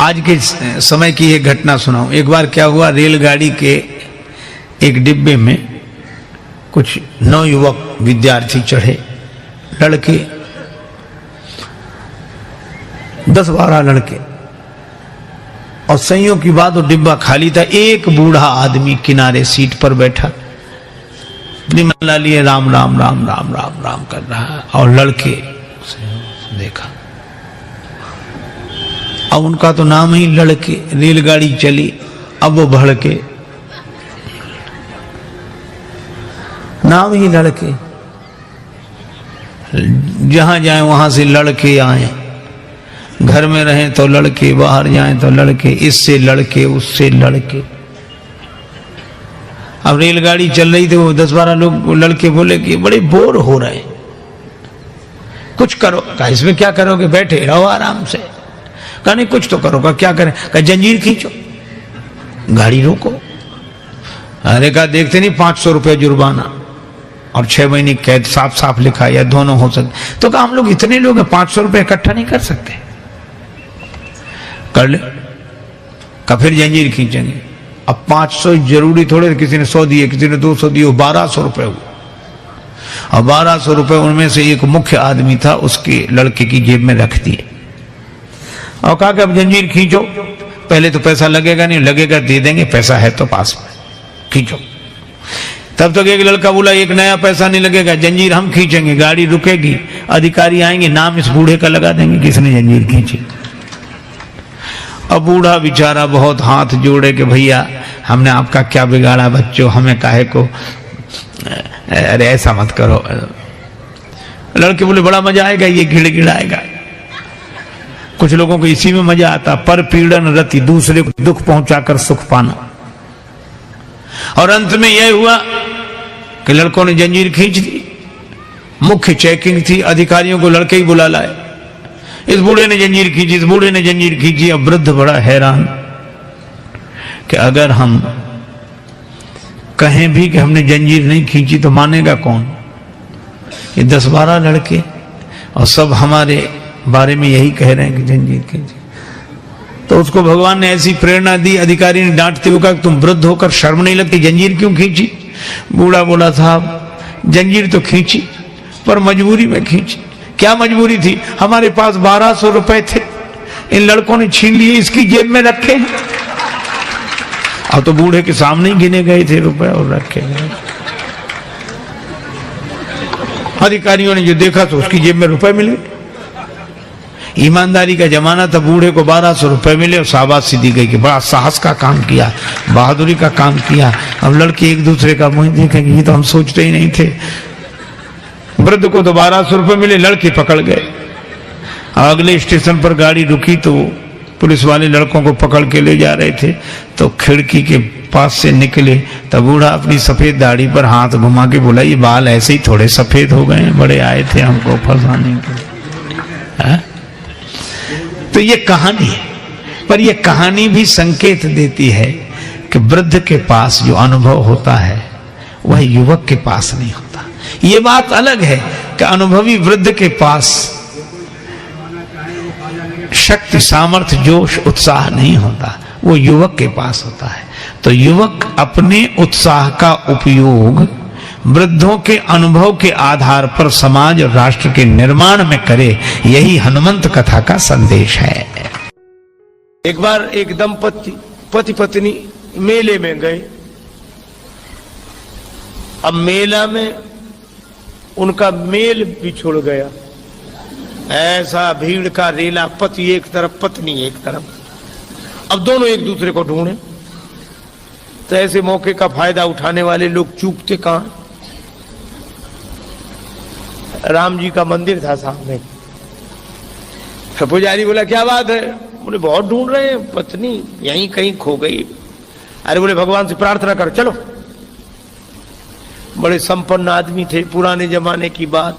आज के समय की एक घटना सुनाऊं। एक बार क्या हुआ, रेलगाड़ी के एक डिब्बे में कुछ नवयुवक विद्यार्थी चढ़े, लड़के 10-12 लड़के, और संयोग की बात वो डिब्बा खाली था। एक बूढ़ा आदमी किनारे सीट पर बैठा निमला लिए राम राम राम राम राम राम कर रहा है, और लड़के देखा। अब उनका तो नाम ही लड़के, रेलगाड़ी चली, अब वो भड़के, नाम ही लड़के, जहां जाए वहां से लड़के आए, घर में रहें तो लड़के, बाहर जाएं तो लड़के, इससे लड़के उससे लड़के। अब रेलगाड़ी चल रही थी, वो 10-12 लोग लड़के बोले कि बड़े बोर हो रहे, कुछ करो। कहा इसमें क्या करोगे, बैठे रहो आराम से। कहा नहीं कुछ तो करो। कहा क्या करें। कहा जंजीर खींचो, गाड़ी रोको। अरे कहा देखते नहीं 500 रुपये जुर्माना और 6 महीने कैद, साफ साफ लिखा, या दोनों हो सकते। तो कहा हम लोग इतने लोग हैं, 500 रुपये इकट्ठा नहीं कर सकते। कर ले। का फिर जंजीर खींचेंगे। अब 500 जरूरी थोड़े, किसी ने 100 दिए, किसी ने 200 दिए, 1200 रुपए हुए। और 1200 रुपए उनमें से एक मुख्य आदमी था, उसके लड़के की जेब में रख दिए और कहा कि अब जंजीर खींचो। पहले तो पैसा लगेगा नहीं, लगेगा दे देंगे, पैसा है तो पास में, खींचो। तब तक एक लड़का बोला एक नया पैसा नहीं लगेगा, जंजीर हम खींचेंगे, गाड़ी रुकेगी, अधिकारी आएंगे, नाम इस बूढ़े का लगा देंगे किसने जंजीर खींची। अब बूढ़ा बेचारा बहुत हाथ जोड़े कि भैया हमने आपका क्या बिगाड़ा बच्चों, हमें काहे को, अरे ऐसा मत करो। लड़के बोले बड़ा मजा आएगा, ये गिड़गिड़ाएगा। कुछ लोगों को इसी में मजा आता, पर पीड़न रति, दूसरे को दुख पहुंचाकर सुख पाना। और अंत में यह हुआ कि लड़कों ने जंजीर खींच दी। मुख्य चेकिंग थी, अधिकारियों को लड़के ही बुला लाए। इस बूढ़े ने जंजीर खींची, इस बूढ़े ने जंजीर खींची। अब वृद्ध बड़ा हैरान कि अगर हम कहें भी कि हमने जंजीर नहीं खींची तो मानेगा कौन। ये 10-12 लड़के और सब हमारे बारे में यही कह रहे हैं कि जंजीर खींची। तो उसको भगवान ने ऐसी प्रेरणा दी, अधिकारी ने डांटते हुए कहा तुम वृद्ध होकर शर्म नहीं लगती, जंजीर क्यों खींची। बूढ़ा बोला साहब जंजीर तो खींची पर मजबूरी में खींची। क्या मजबूरी थी, हमारे पास 1200 रुपए थे, इन लड़कों ने छीन लिए, इसकी जेब में रखे। अब तो बूढ़े के सामने ही गिने गए थे रुपए और रखे गए। अधिकारियों ने जो देखा तो उसकी जेब में रुपए मिले। ईमानदारी का जमाना था, बूढ़े को 1200 रुपए मिले और शाबाशी दी गई कि बड़ा साहस का काम किया, बहादुरी का काम किया। अब लड़के एक दूसरे का मुंह देखेंगे, ये तो हम सोचते ही नहीं थे। वृद्ध को तो 1200 रुपए मिले, लड़के पकड़ गए। अगले स्टेशन पर गाड़ी रुकी तो पुलिस वाले लड़कों को पकड़ के ले जा रहे थे। तो खिड़की के पास से निकले तब बूढ़ा अपनी सफेद दाढ़ी पर हाथ घुमा के बोला ये बाल ऐसे ही थोड़े सफेद हो गए, बड़े आए थे हमको फंसाने के लिए। तो ये कहानी है, पर यह कहानी भी संकेत देती है कि वृद्ध के पास जो अनुभव होता है वह युवक के पास नहीं होता। ये बात अलग है कि अनुभवी वृद्ध के पास शक्ति, सामर्थ्य, जोश, उत्साह नहीं होता, वो युवक के पास होता है। तो युवक अपने उत्साह का उपयोग वृद्धों के अनुभव के आधार पर समाज और राष्ट्र के निर्माण में करे, यही हनुमंत कथा का संदेश है। एक बार एक दंपति पति पत्नी मेले में गए। अब मेला में उनका मेल बिछुड़ गया, ऐसा भीड़ का रेला, पति एक तरफ पत्नी एक तरफ। अब दोनों एक दूसरे को ढूंढे। तो ऐसे मौके का फायदा उठाने वाले लोग चूकते कहां। राम जी का मंदिर था सामने। तो पुजारी बोला क्या बात है। बोले बहुत ढूंढ रहे हैं, पत्नी यहीं कहीं खो गई। अरे बोले भगवान से प्रार्थना करो, चलो। बड़े संपन्न आदमी थे, पुराने जमाने की बात।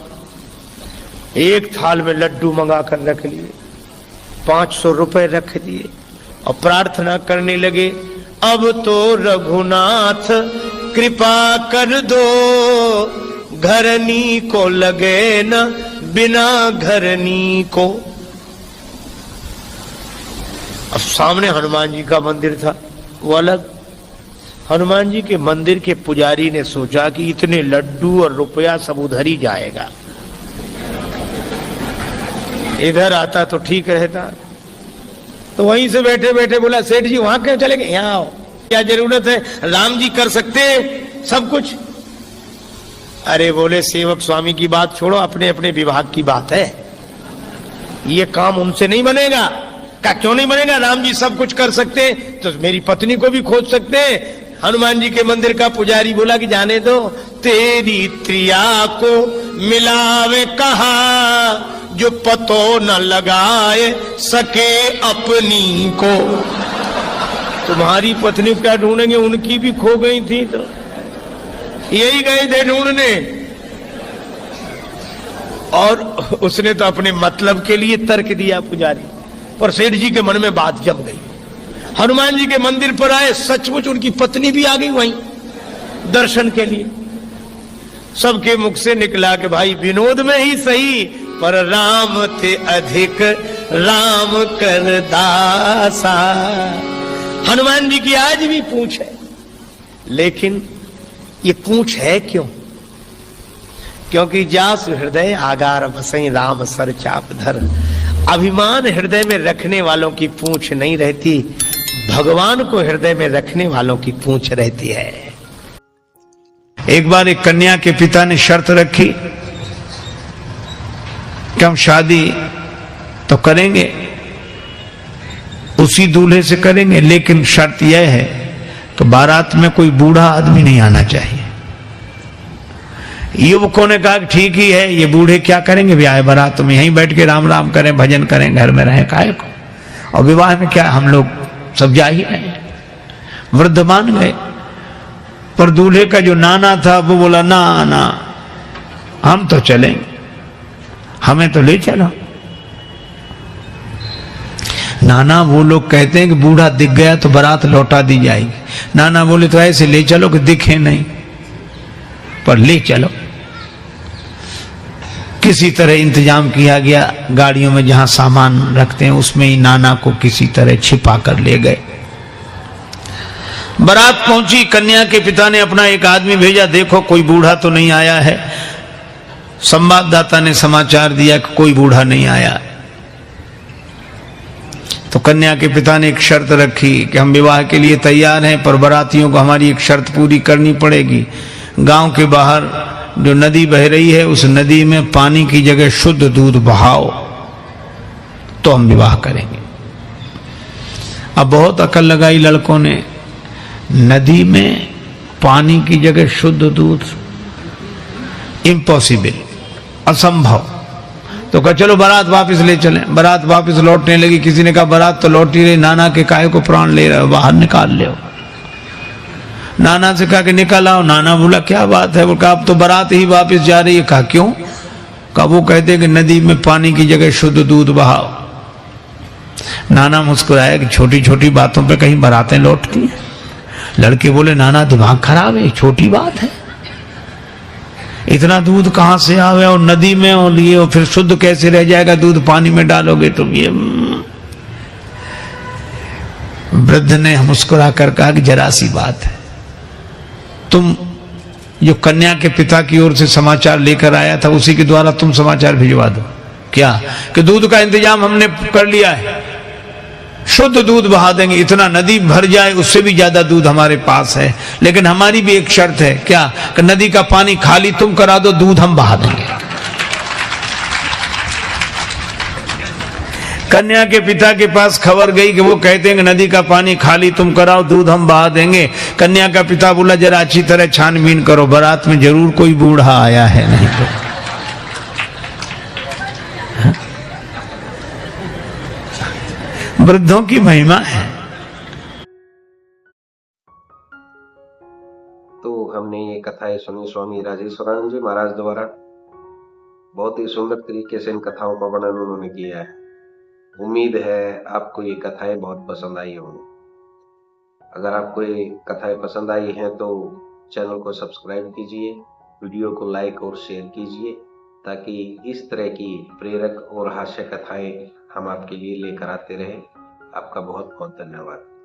एक थाल में लड्डू मंगा कर रख लिए, 500 रुपए रख दिए और प्रार्थना करने लगे, अब तो रघुनाथ कृपा कर दो, घरनी को लगे न बिना घरनी को। अब सामने हनुमान जी का मंदिर था, वो अलग। हनुमान जी के मंदिर के पुजारी ने सोचा कि इतने लड्डू और रुपया सब उधर ही जाएगा, इधर आता तो ठीक रहता। तो वहीं से बैठे बैठे बोला, सेठ जी वहां क्यों चले गए, यहाँ आओ, क्या जरूरत है, राम जी कर सकते सब कुछ। अरे बोले, सेवक स्वामी की बात छोड़ो, अपने अपने विभाग की बात है, ये काम उनसे नहीं बनेगा। क्या क्यों नहीं बनेगा, राम जी सब कुछ कर सकते तो मेरी पत्नी को भी खोज सकते। हनुमान जी के मंदिर का पुजारी बोला कि जाने दो, तेरी त्रिया को मिलावे कहा, जो पतो न लगाए सके अपनी को। तुम्हारी पत्नी क्या ढूंढेंगे, उनकी भी खो गई थी, तो यही गए थे ढूंढने। और उसने तो अपने मतलब के लिए तर्क दिया पुजारी, पर सेठ जी के मन में बात जम गई। हनुमान जी के मंदिर पर आए, सचमुच उनकी पत्नी भी आ गई वहीं दर्शन के लिए। सबके मुख से निकला कि भाई विनोद में ही सही, पर राम थे अधिक राम कर दासा। हनुमान जी की आज भी पूंछ है, लेकिन ये पूंछ है क्यों? क्योंकि जासु हृदय आगार बसई राम सर चाप धर। अभिमान हृदय में रखने वालों की पूंछ नहीं रहती, भगवान को हृदय में रखने वालों की पूंछ रहती है। एक बार एक कन्या के पिता ने शर्त रखी कि हम शादी तो करेंगे, उसी दूल्हे से करेंगे, लेकिन शर्त यह है कि बारात में कोई बूढ़ा आदमी नहीं आना चाहिए। युवकों ने कहा ठीक ही है, ये बूढ़े क्या करेंगे ब्याह बारात में, यहीं बैठ के राम राम करें, भजन करें, घर में रहें, काहे को, और विवाह में क्या हम लोग सब जा ही रहे। वृद्ध मान गए, पर दूल्हे का जो नाना था वो बोला ना ना, हम तो चलेंगे, हमें तो ले चलो। नाना वो लोग कहते हैं कि बूढ़ा दिख गया तो बारात लौटा दी जाएगी। नाना बोले तो ऐसे ले चलो कि दिखे नहीं, पर ले चलो। किसी तरह इंतजाम किया गया, गाड़ियों में जहां सामान रखते हैं उसमें ही नाना को किसी तरह छिपा कर ले गए। बारात पहुंची, कन्या के पिता ने अपना एक आदमी भेजा, देखो कोई बूढ़ा तो नहीं आया है। संवाददाता ने समाचार दिया कि कोई बूढ़ा नहीं आया। तो कन्या के पिता ने एक शर्त रखी कि हम विवाह के लिए तैयार हैं, पर बारातियों को हमारी एक शर्त पूरी करनी पड़ेगी। गांव के बाहर जो नदी बह रही है, उस नदी में पानी की जगह शुद्ध दूध बहाओ, तो हम विवाह करेंगे। अब बहुत अकल लगाई लड़कों ने, नदी में पानी की जगह शुद्ध दूध, इम्पॉसिबल, असंभव। तो कहा चलो बारात वापस ले चलें। बारात वापस लौटने लगी। किसी ने कहा बारात तो लौट ही रही, नाना के काहे को प्राण ले रहे हो, बाहर निकाल ले। नाना से कहा कि निकल आओ। नाना बोला क्या बात है, बोला अब तो बारात ही वापस जा रही है। कहा क्यों? कहा वो कहते कि नदी में पानी की जगह शुद्ध दूध बहाओ। नाना मुस्कुराया कि छोटी छोटी बातों पे कहीं बारातें लौटती हैं। लड़के बोले नाना दिमाग खराब है, छोटी बात है, इतना दूध कहां से आवे और नदी में और लिए और फिर शुद्ध कैसे रह जाएगा, दूध पानी में डालोगे तुम। ये वृद्ध ने मुस्कुरा कर कहा कि जरा सी बात है, तुम जो कन्या के पिता की ओर से समाचार लेकर आया था उसी के द्वारा तुम समाचार भिजवा दो। क्या? कि दूध का इंतजाम हमने कर लिया है, शुद्ध दूध बहा देंगे, इतना नदी भर जाए उससे भी ज्यादा दूध हमारे पास है, लेकिन हमारी भी एक शर्त है। क्या? कि नदी का पानी खाली तुम करा दो, दूध हम बहा देंगे। कन्या के पिता के पास खबर गई कि वो कहते हैं कि नदी का पानी खाली तुम कराओ, दूध हम बहा देंगे। कन्या का पिता बोला जरा अच्छी तरह छानबीन करो, बारात में जरूर कोई बूढ़ा आया है, नहीं तो। वृद्धों की महिमा है। तो हमने ये कथाएं सुनी स्वामी राजेश्वरानंद जी महाराज द्वारा। बहुत ही सुंदर तरीके से इन कथाओं का वर्णन उन्होंने किया है। उम्मीद है आपको ये कथाएं बहुत पसंद आई होंगी। अगर आपको ये कथाएं पसंद आई हैं तो चैनल को सब्सक्राइब कीजिए, वीडियो को लाइक और शेयर कीजिए, ताकि इस तरह की प्रेरक और हास्य कथाएं हम आपके लिए लेकर आते रहें। आपका बहुत बहुत धन्यवाद।